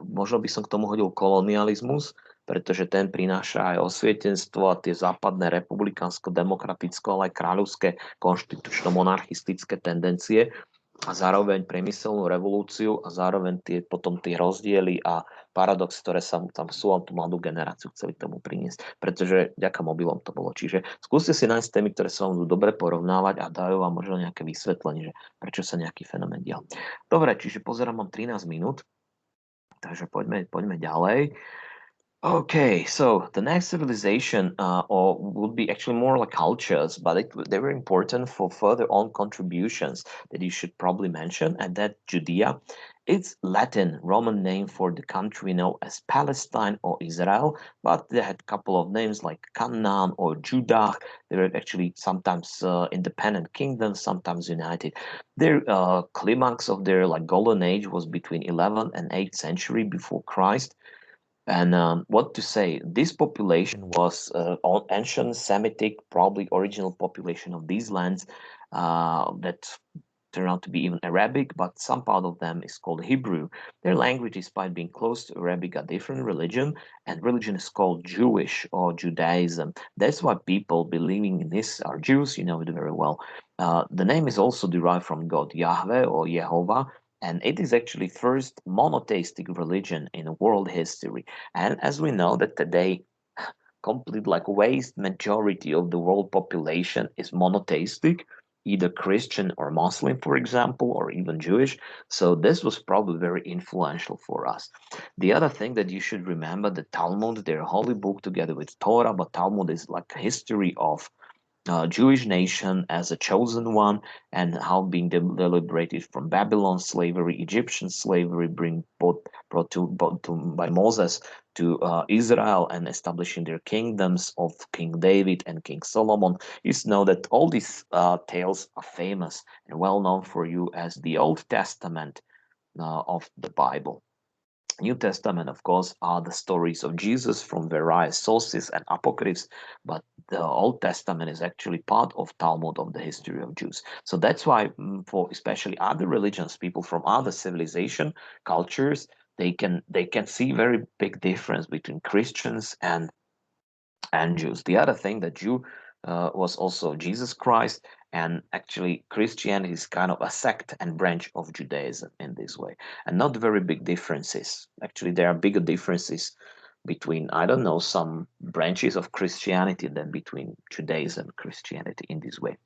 Možno by som k tomu hodil kolonializmus, pretože ten prináša aj osvietenstvo a tie západné republikánsko-demokraticko, ale aj kráľovské konštitučno-monarchistické tendencie a zároveň priemyselnú revolúciu a zároveň potom tie rozdiely a paradox, ktoré sa tam sú, tú mladú generáciu chceli tomu priniesť, pretože vďaka mobilom to bolo. Čiže skúste si nájsť témy, ktoré sa vám budú dobre porovnávať a dajú vám možno nejaké vysvetlenie, že prečo sa nejaký fenomén dial. Dobre, čiže pozerám, mám 13 minút, takže poďme ďalej. Okay, so the next civilization or would be actually more like cultures, but they were important for further on contributions that you should probably mention, and that Judea. It's Latin Roman name for the country known as Palestine or Israel, but they had a couple of names like Canaan or Judah. They were actually sometimes independent kingdoms, sometimes united. Their climax of their like golden age was between 11th and 8th century before Christ. And what to say, this population was ancient Semitic, probably original population of these lands that turned out to be even Arabic, but some part of them is called Hebrew. Their language, despite being close to Arabic, a different religion, and religion is called Jewish or Judaism. That's why people believing in this are Jews, you know it very well. The name is also derived from God Yahweh or Yehovah, and it is actually first monotheistic religion in world history. And as we know that today, complete like vast majority of the world population is monotheistic, either Christian or Muslim, for example, or even Jewish. So this was probably very influential for us. The other thing that you should remember, the Talmud, their holy book together with Torah, but Talmud is like history of Jewish nation as a chosen one, and how being liberated from Babylon slavery, Egyptian slavery, brought to by Moses to Israel and establishing their kingdoms of King David and King Solomon. You know that all these tales are famous and well known for you as the Old Testament of the Bible. New Testament, of course, are the stories of Jesus from various sources and apocryphs, but the Old Testament is actually part of Talmud, of the history of Jews. So that's why, for especially other religions, people from other civilization cultures, they can see very big difference between Christians and Jews. The other thing, that Jew was also Jesus Christ, and actually Christianity is kind of a sect and branch of Judaism in this way, and not very big differences. Actually, there are bigger differences between, I don't know, some branches of Christianity than between Judaism and Christianity in this way.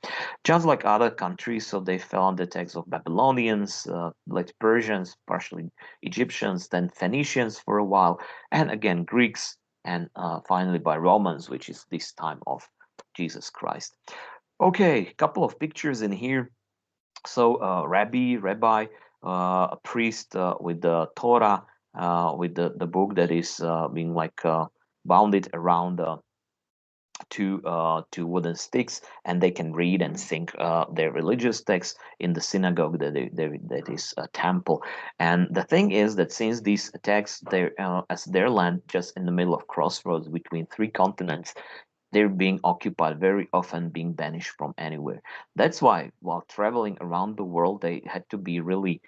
Just like other countries, so they fell on the text of Babylonians, late Persians, partially Egyptians, then Phoenicians for a while, and again Greeks, and finally by Romans, which is this time of Jesus Christ. Okay, couple of pictures in here. So rabbi, a priest with the Torah, with the book that is being like bounded around two wooden sticks, and they can read and sing their religious texts in the synagogue that is a temple. And the thing is that since these texts, they as their land just in the middle of crossroads between three continents, they're being occupied, very often being banished from anywhere. That's why while traveling around the world, they had to be really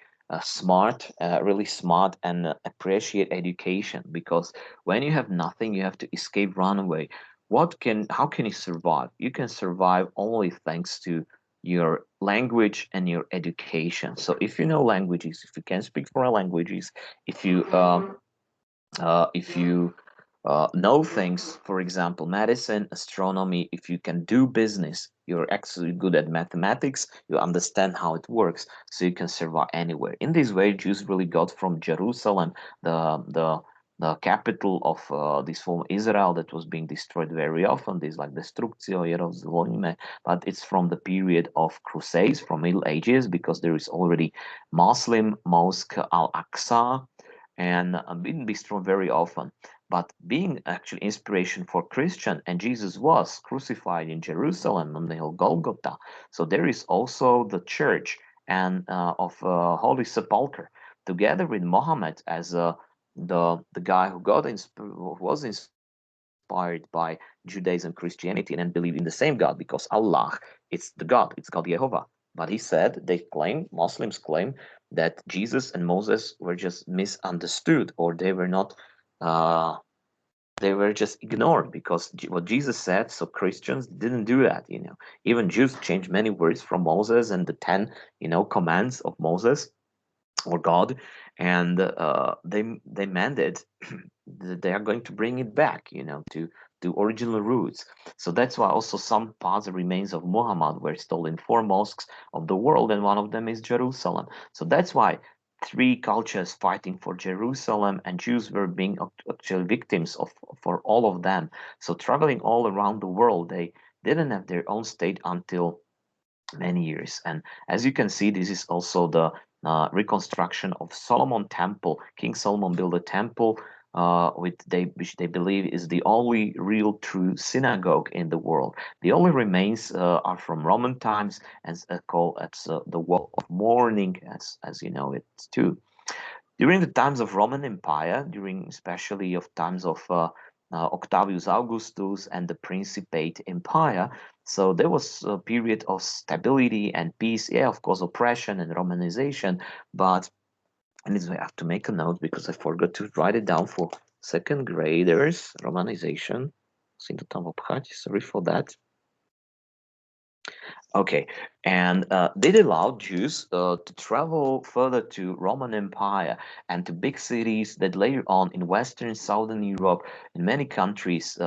really smart, and appreciate education, because when you have nothing, you have to escape, run away. How can you survive? You can survive only thanks to your language and your education. So if you know languages, if you can speak foreign languages, if you know things, for example, medicine, astronomy, if you can do business, you're actually good at mathematics, you understand how it works, so you can survive anywhere. In this way, Jews really got from Jerusalem, the capital of this former Israel that was being destroyed very often, this like destructio Jerusalem, but it's from the period of Crusades, from Middle Ages, because there is already Muslim Mosque Al-Aqsa, and being destroyed very often. But being actually inspiration for Christian, and Jesus was crucified in Jerusalem on the hill Golgotha. So there is also the church and of Holy Sepulchre, together with Muhammad as the guy who was inspired by Judaism, Christianity, and then believe in the same God, because Allah, it's the God, it's God Jehovah. But he said, Muslims claim that Jesus and Moses were just misunderstood, or uh, they were just ignored, because what Jesus said. So Christians didn't do that. Even Jews changed many words from Moses and the 10, commands of Moses or God, and they meant it. They are going to bring it back, to original roots. So that's why also some parts, the remains of Muhammad, were stolen in four mosques of the world, and one of them is Jerusalem. So that's why three cultures fighting for Jerusalem, and Jews were being actually victims of for all of them. So traveling all around the world, they didn't have their own state until many years. And as you can see, this is also the reconstruction of Solomon Temple. King Solomon built a temple which they believe is the only real true synagogue in the world. The only remains are from Roman times, and called as the Wall of Mourning, as you know it too. During the times of Roman Empire, during especially of times of Octavius Augustus and the Principate Empire, so there was a period of stability and peace. Yeah, of course, oppression and Romanization, but and this way I have to make a note because I forgot to write it down for second graders. Romanization. Musím to tam obchať. Sorry for that. Okay, and they allowed Jews to travel further to Roman Empire and to big cities that later on in Western, Southern Europe, in many countries,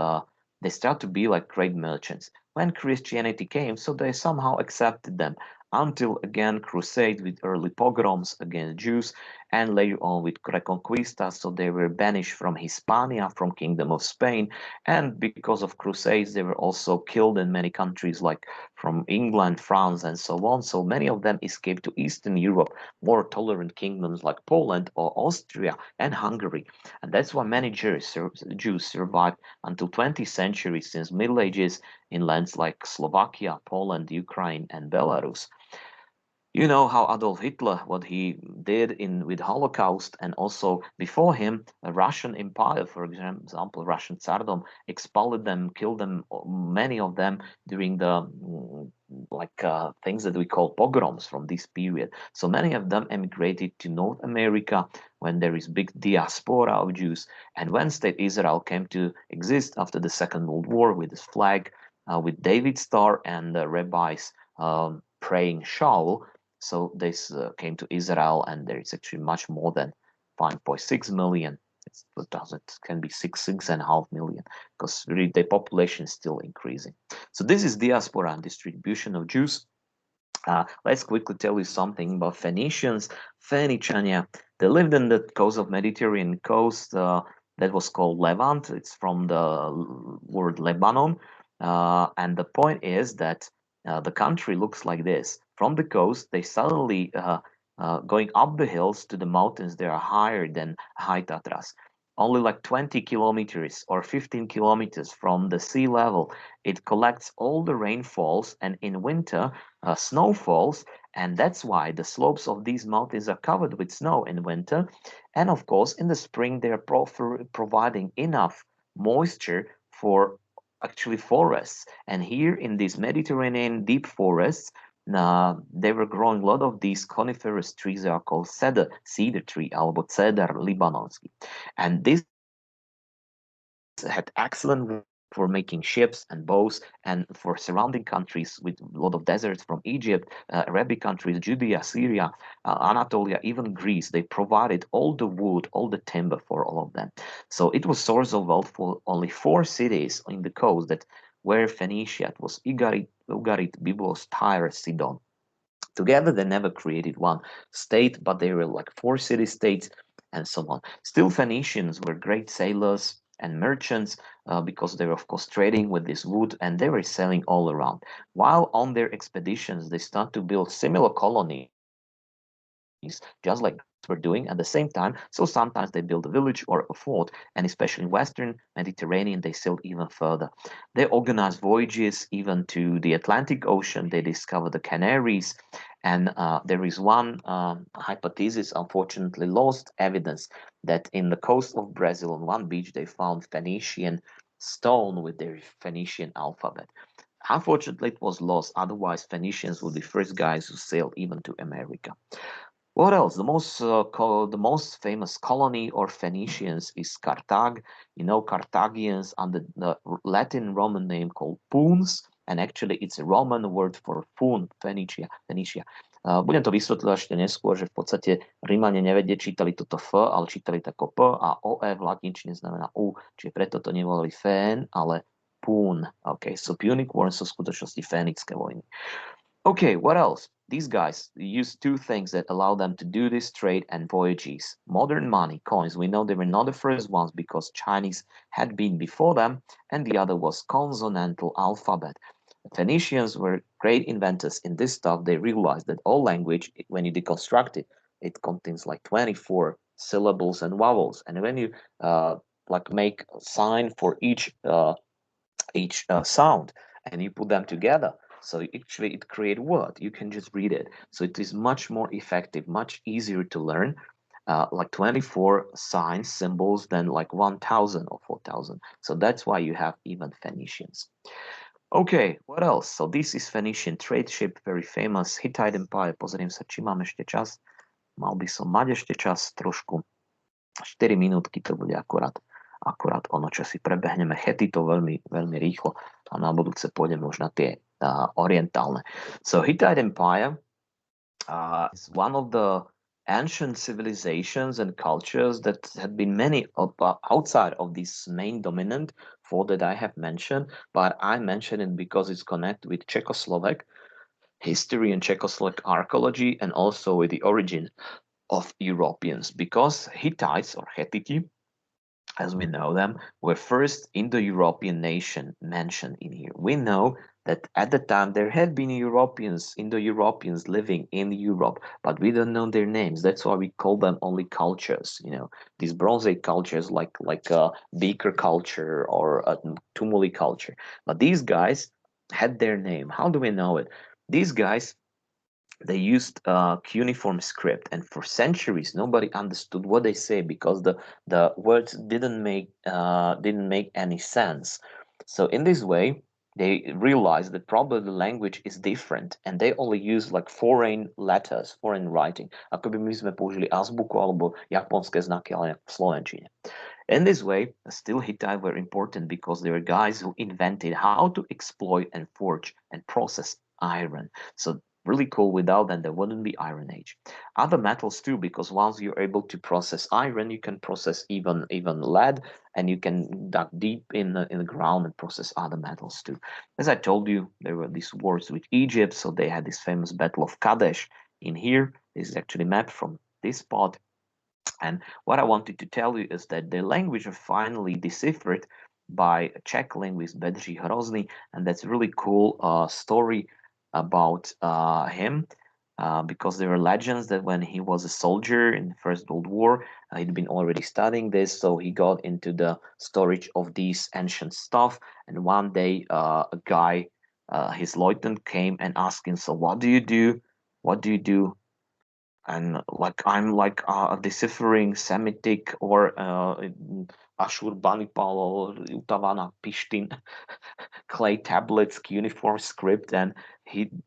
they start to be like great merchants. When Christianity came, so they somehow accepted them until again crusade with early pogroms against Jews, and later on with Reconquista, so they were banished from Hispania, from Kingdom of Spain, and because of crusades, they were also killed in many countries like from England, France, and so on. So many of them escaped to Eastern Europe, more tolerant kingdoms like Poland or Austria and Hungary. And that's why many Jews survived until 20th century, since Middle Ages, in lands like Slovakia, Poland, Ukraine, and Belarus. You know how Adolf Hitler, what he did in with Holocaust, and also before him, the Russian Empire, for example, Russian Tsardom, expelled them, killed them, many of them during the things that we call pogroms from this period. So many of them emigrated to North America when there is big diaspora of Jews, and when State Israel came to exist after the Second World War with this flag, with David's star and the rabbis praying Shaul. So this came to Israel, and there is actually much more than 5.6 million. It can be 6.5 million, because really the population is still increasing. So this is diaspora and distribution of Jews. Let's quickly tell you something about Phoenicians. Phoeniciania, they lived in the coast of Mediterranean coast that was called Levant. It's from the word Lebanon. And the point is that the country looks like this. From the coast, they suddenly going up the hills to the mountains. They are higher than high Tatras. Only like 20 kilometers or 15 kilometers from the sea level, it collects all the rainfalls, and in winter, snow falls, and that's why the slopes of these mountains are covered with snow in winter. And of course, in the spring, they are providing enough moisture for actually forests. And here in these Mediterranean deep forests, they were growing a lot of these coniferous trees. They are called cedar tree, alebo cedar libanonski. And this had excellent wood for making ships and bows, and for surrounding countries with a lot of deserts from Egypt, Arabic countries, Judea, Syria, Anatolia, even Greece. They provided all the wood, all the timber for all of them. So it was source of wealth for only four cities in the coast that were Phoenicia. It was Ugarit, Byblos, Tyre, Sidon. Together, they never created one state, but they were like four city-states and so on. Still, Phoenicians were great sailors and merchants because they were, of course, trading with this wood, and they were selling all around. While on their expeditions, they start to build similar colonies, just like were doing at the same time. So sometimes they build a village or a fort, and especially in Western Mediterranean, they sailed even further. They organized voyages even to the Atlantic Ocean. They discovered the Canaries, and there is one hypothesis, unfortunately lost evidence, that in the coast of Brazil on one beach they found Phoenician stone with their Phoenician alphabet. Unfortunately, it was lost. Otherwise, Phoenicians were the first guys who sailed even to America. What else? The most famous colony or Phoenicians is Carthage. You know, Carthaginians under the Latin Roman name called Puns, and actually it's a Roman word for Pun, Phoenicia, Phoenicia. Budem to vysvetľovať ešte neskôr, že v podstate Rímania nevedie, čítali toto F, ale čítali to ako P, a OE v latinčine znamená U, čiže preto to nevolali Fén, ale Pun. Okay, so Punic Wars sú v skutočnosti Fénické vojny. Okay, what else? These guys use two things that allow them to do this trade and voyages. Modern money, coins. We know they were not the first ones because Chinese had been before them, and the other was consonantal alphabet. The Phoenicians were great inventors in this stuff. They realized that all language, when you deconstruct it, it contains like 24 syllables and vowels. And when you make a sign for each sound and you put them together, so actually it create word. You can just read it. So it is much more effective, much easier to learn. Like 24 signs, symbols than like 1,000 or 4,000. So that's why you have even Phoenicians. Okay, what else? So this is Phoenician trade ship, very famous. Hittite Empire. Pozriem sa, či mám ešte čas. Mal by som mať ešte čas trošku. 4 minútky to bude akurát ono, čo si prebehneme. Hettitov veľmi, veľmi rýchlo a na budúce pôjdeme už na tie orientálne. So Hittite Empire is one of the ancient civilizations and cultures that had been many outside of this main dominant four that I have mentioned, but I mention it because it's connected with Czechoslovak history and Czechoslovak archaeology, and also with the origin of Europeans, because Hittites or Hethiti, as we know them, were first Indo-European nation mentioned in here. We know that at the time there had been Europeans, Indo-Europeans living in Europe, but we don't know their names. That's why we call them only cultures. You know, these Bronze Age cultures, like Beaker culture or Tumuli culture. But these guys had their name. How do we know it? These guys they used cuneiform script, and for centuries nobody understood what they say because the words didn't make any sense. So in this way they realized that probably the language is different and they only use like foreign letters, foreign writing. Ako by my sme použili azbuku alebo japonské znaky, ale v slovenčine. In this way, still Hittites were important because they were guys who invented how to exploit and forge and process iron. So really cool. Without them, there wouldn't be Iron Age. Other metals too, because once you're able to process iron, you can process even lead, and you can dig deep in the ground and process other metals too. As I told you, there were these wars with Egypt, so they had this famous Battle of Kadesh in here. This is actually mapped from this spot. And what I wanted to tell you is that the language was finally deciphered by a Czech linguist Bedřich Hrozný, and that's a really cool story about him. Because there are legends that when he was a soldier in the First World War, he'd been already studying this, so he got into the storage of these ancient stuff. And one day, a guy, his lieutenant, came and asked him, "So what do you do? What do you do?" And like I'm like deciphering Semitic or Ashurbanipal or Utavana Pishtin clay tablets, cuneiform script, and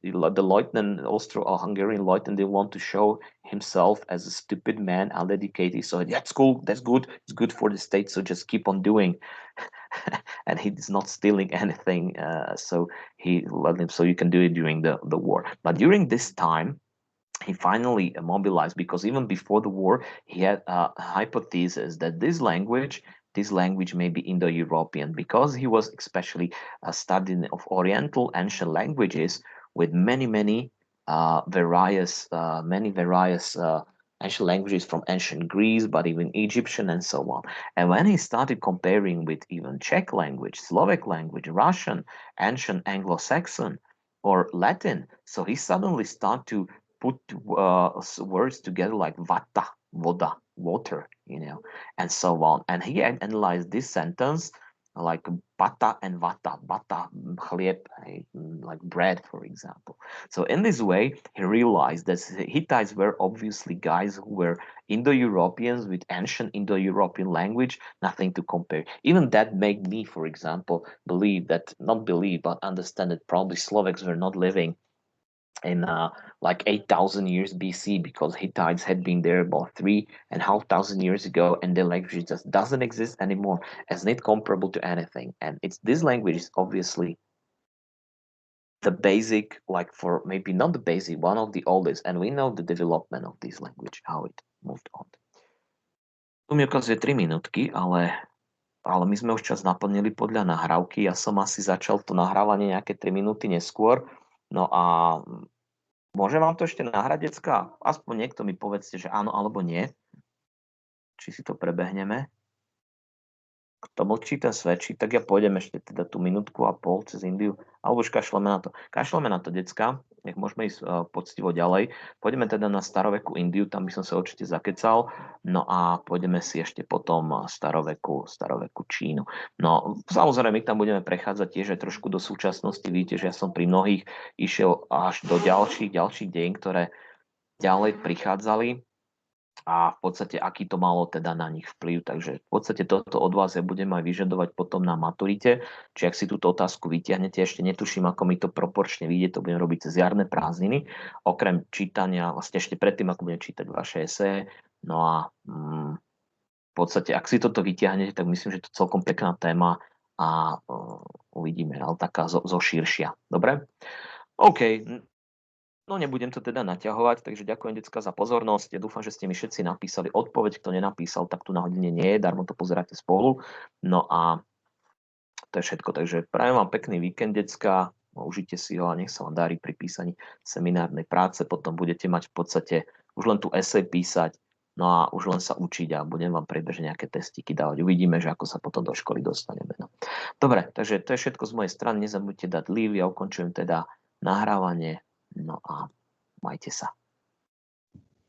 the lieutenant, Austro-Hungarian lieutenant, didn't want to show himself as a stupid man, uneducated. So that's cool, that's good, it's good for the state. So just keep on doing. And he's not stealing anything. So he let him. So you can do it during the war. But during this time, he finally mobilized because even before the war, he had a hypothesis that this language may be Indo-European because he was especially studying of Oriental ancient languages with many various ancient languages from ancient Greece, but even Egyptian and so on. And when he started comparing with even Czech language, Slovak language, Russian, ancient Anglo-Saxon, or Latin, so he suddenly started to put words together like vata, voda, water, and so on. And he analyzed this sentence like bata and vata, bata, chlieb, like bread, for example. So in this way, he realized that Hittites were obviously guys who were Indo-Europeans with ancient Indo-European language, nothing to compare. Even that made me, for example, not believe, but understand that probably Slovaks were not living in like 8,000 years BC because Hittites had been there about 3,500 years ago, and the language just doesn't exist anymore as not comparable to anything. And it's this language is obviously the basic, like for maybe not the basic, one of the oldest, and we know the development of this language, how it moved on. Tu mi ukazuje 3 minútky, ale my sme už čas naplnili podľa nahrávky. Ja som asi začal to nahrávanie nejaké 3 minúty neskôr. No a môžem vám to ešte nahrať, decka? Aspoň niekto mi povedzte, že áno alebo nie. Či si to prebehneme. Kto mlčí, ten svedčí. Tak ja pôjdem ešte teda tú minútku a pol cez Indiu. Alebo už kašleme na to. Kašleme na to, decka. Nech môžeme ísť poctivo ďalej. Pôjdeme teda na starovekú Indiu, tam by som sa určite zakecal. No a pôjdeme si ešte potom starovekú Čínu. No samozrejme, my tam budeme prechádzať tiež aj trošku do súčasnosti. Vidíte, že ja som pri mnohých išiel až do ďalších dejín, ktoré ďalej prichádzali. A v podstate, aký to malo teda na nich vplyv. Takže v podstate toto od vás ja budem aj vyžadovať potom na maturite. Či ak si túto otázku vytiahnete, ešte netuším, ako mi to proporčne vyjde, to budem robiť cez jarné prázdniny. Okrem čítania, vlastne ešte predtým, ako budem čítať vaše eseje. No a v podstate, ak si toto vytiahnete, tak myslím, že to je celkom pekná téma a uvidíme, ale taká zo širšia. Dobre? OK. No nebudem to teda naťahovať, takže ďakujem, decka, za pozornosť. Ja dúfam, že ste mi všetci napísali odpoveď. Kto nenapísal, tak tu na hodine nie je, darmo to pozeráte spolu. No a to je všetko. Takže prajem vám pekný víkend, decka. Užite si ho a nech sa vám darí pri písaní seminárnej práce. Potom budete mať v podstate už len tú esej písať, no a už len sa učiť a budem vám priebežne nejaké testiky dávať. Uvidíme, že ako sa potom do školy dostaneme. No. Dobre, takže to je všetko z mojej strany. Nezabudnite dať leave, ja ukončujem teda nahrávanie. No a majte sa.